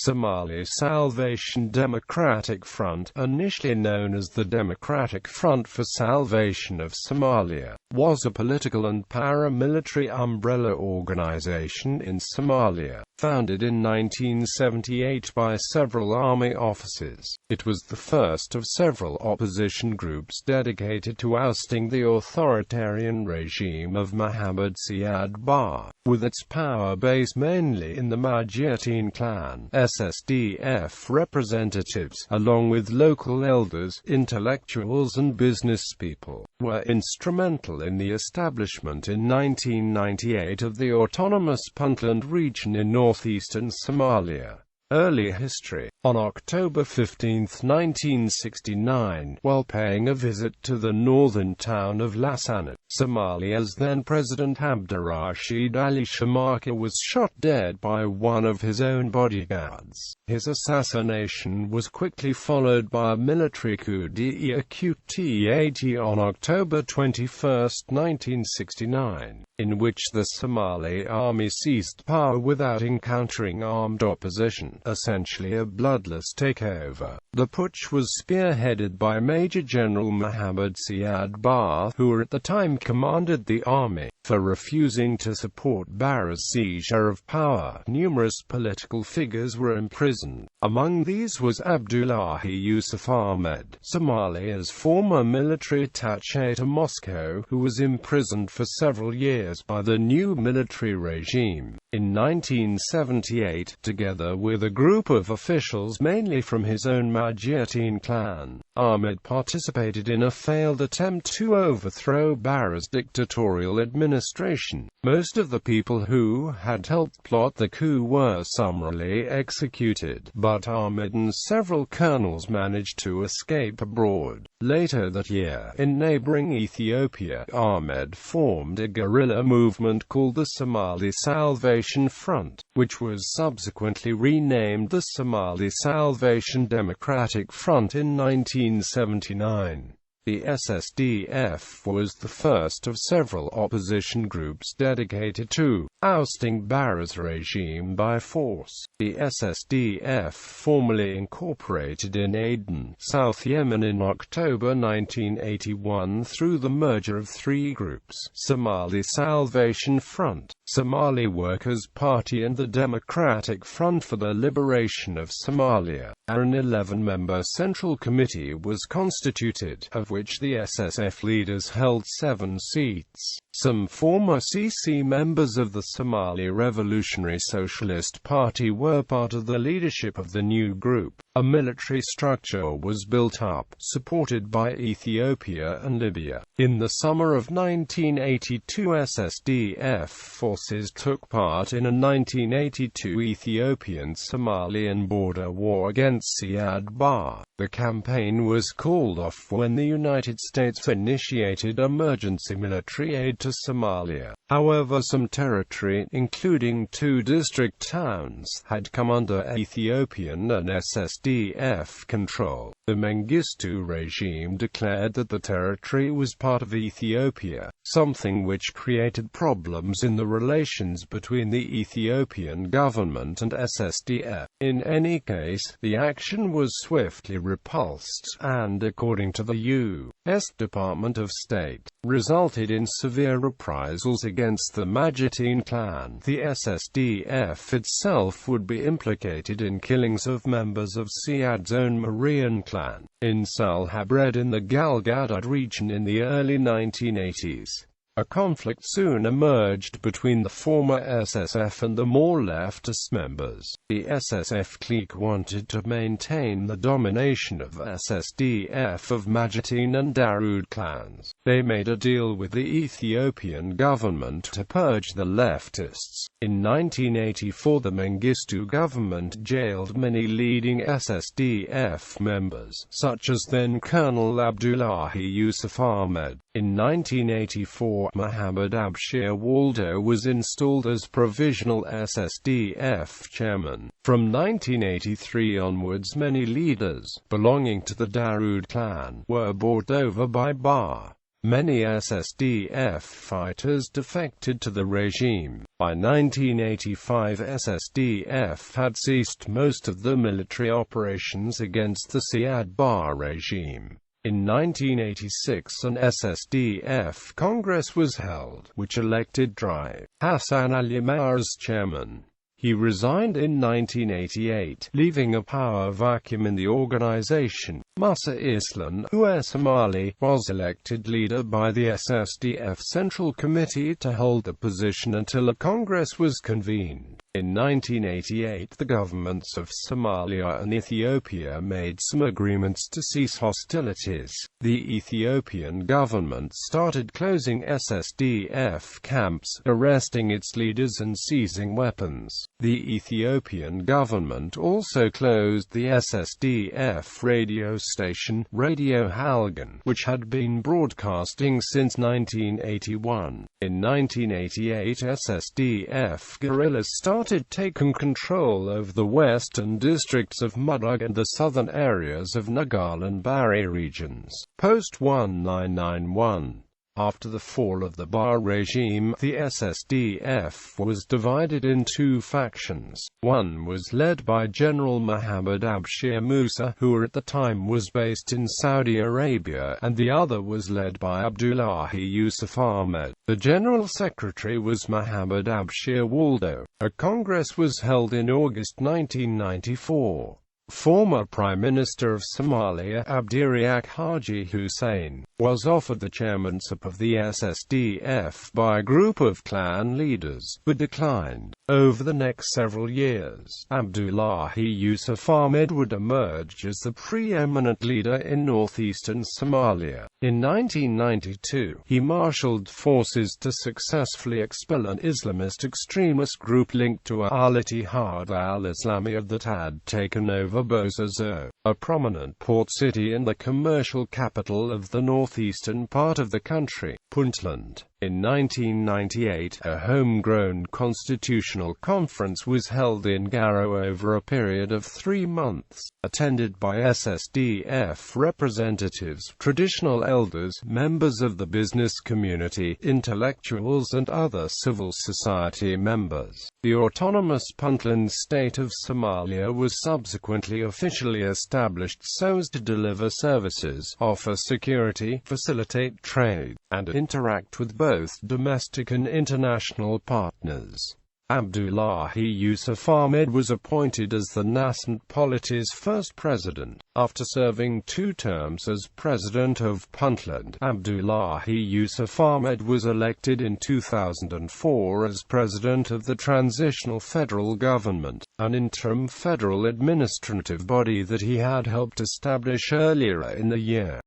Somali Salvation Democratic Front, initially known as the Democratic Front for Salvation of Somalia, was a political and paramilitary umbrella organization in Somalia, founded in 1978 by several army officers. It was the first of several opposition groups dedicated to ousting the authoritarian regime of Mohamed Siad Barre, with its power base mainly in the Majeerteen clan. SSDF representatives, along with local elders, intellectuals and businesspeople, were instrumental in the establishment in 1998 of the autonomous Puntland region in northeastern Somalia. Early history. On October 15, 1969, while paying a visit to the northern town of Lasanat, Somalia's then-President Abdullahi was shot dead by one of his own bodyguards. His assassination was quickly followed by a military coup d'etat on October 21, 1969, in which the Somali army seized power without encountering armed opposition, essentially a bloodless takeover. The putsch was spearheaded by Major General Mohamed Siad Barre, who at the time commanded the army. For refusing to support Barre's seizure of power, numerous political figures were imprisoned. Among these was Abdullahi Yusuf Ahmed, Somalia's former military attaché to Moscow, who was imprisoned for several years by the new military regime. In 1978, together with a group of officials mainly from his own Majeerteen clan, Ahmed participated in a failed attempt to overthrow Barre's dictatorial administration. Most of the people who had helped plot the coup were summarily executed, but Ahmed and several colonels managed to escape abroad. Later that year, in neighboring Ethiopia, Ahmed formed a guerrilla movement called the Somali Salvation Front, which was subsequently renamed the Somali Salvation Democratic Front in 1979. The SSDF was the first of several opposition groups dedicated to ousting Barre's regime by force. The SSDF formally incorporated in Aden, South Yemen in October 1981 through the merger of three groups: Somali Salvation Front, Somali Workers' Party and the Democratic Front for the Liberation of Somalia. An 11-member Central Committee was constituted, of which the SSF leaders held 7 seats. Some former CC members of the Somali Revolutionary Socialist Party were part of the leadership of the new group. A military structure was built up, supported by Ethiopia and Libya. In the summer of 1982, SSDF forces took part in a 1982 Ethiopian-Somalian border war against Siad Barre. The campaign was called off when the United States initiated emergency military aid to Somalia. However, some territory, including 2 district towns, had come under Ethiopian and SSDF control. The Mengistu regime declared that the territory was part of Ethiopia, something which created problems in the relations between the Ethiopian government and SSDF. In any case, the action was swiftly repulsed, and according to the U.S. Department of State, resulted in severe reprisals against the Majeerteen clan. The SSDF itself would be implicated in killings of members of Siad's own Majeerteen clan, in Salhabred in the Galgadud region in the early 1980s. A conflict soon emerged between the former SSF and the more leftist members. The SSF clique wanted to maintain the domination of SSDF of Majeerteen and Darude clans. They made a deal with the Ethiopian government to purge the leftists. In 1984, the Mengistu government jailed many leading SSDF members, such as then-Colonel Abdullahi Yusuf Ahmed. In 1984, Mohamed Abshir Waldo was installed as provisional SSDF chairman. From 1983 onwards, many leaders belonging to the Darude clan were bought over by Barre. Many SSDF fighters defected to the regime. By 1985, SSDF had ceased most of the military operations against the Siad Barre regime. In 1986 an SSDF Congress was held, which elected Dr. Hassan Ali Umar as chairman. He resigned in 1988, leaving a power vacuum in the organization. Musa Islam, Somali, was elected leader by the SSDF Central Committee to hold the position until a Congress was convened. In 1988 the governments of Somalia and Ethiopia made some agreements to cease hostilities. The Ethiopian government started closing SSDF camps, arresting its leaders and seizing weapons. The Ethiopian government also closed the SSDF radio station, Radio Halgan, which had been broadcasting since 1981. In 1988 SSDF guerrillas started taking control over the western districts of Mudug and the southern areas of Nagal and Bari regions. Post-1991. After the fall of the Barre regime, the SSDF was divided in two factions. One was led by General Mohamed Abshir Musa, who at the time was based in Saudi Arabia, and the other was led by Abdullahi Yusuf Ahmed. The General Secretary was Mohamed Abshir Waldo. A Congress was held in August 1994. Former Prime Minister of Somalia, Abdullahi Haji Hussein, was offered the chairmanship of the SSDF by a group of clan leaders, but declined. Over the next several years, Abdullahi Yusuf Ahmed would emerge as the preeminent leader in northeastern Somalia. In 1992, he marshaled forces to successfully expel an Islamist extremist group linked to Al-Ittihad al-Islamiyya that had taken over Bosaso, a prominent port city and the commercial capital of the northeastern part of the country, Puntland. In 1998, a homegrown constitutional conference was held in Garo over a period of 3 months, attended by SSDF representatives, traditional elders, members of the business community, intellectuals and other civil society members. The autonomous Puntland state of Somalia was subsequently officially established so as to deliver services, offer security, facilitate trade, and interact with both domestic and international partners. Abdullahi Yusuf Ahmed was appointed as the nascent polity's first president. After serving 2 terms as president of Puntland, Abdullahi Yusuf Ahmed was elected in 2004 as president of the Transitional Federal Government, an interim federal administrative body that he had helped establish earlier in the year.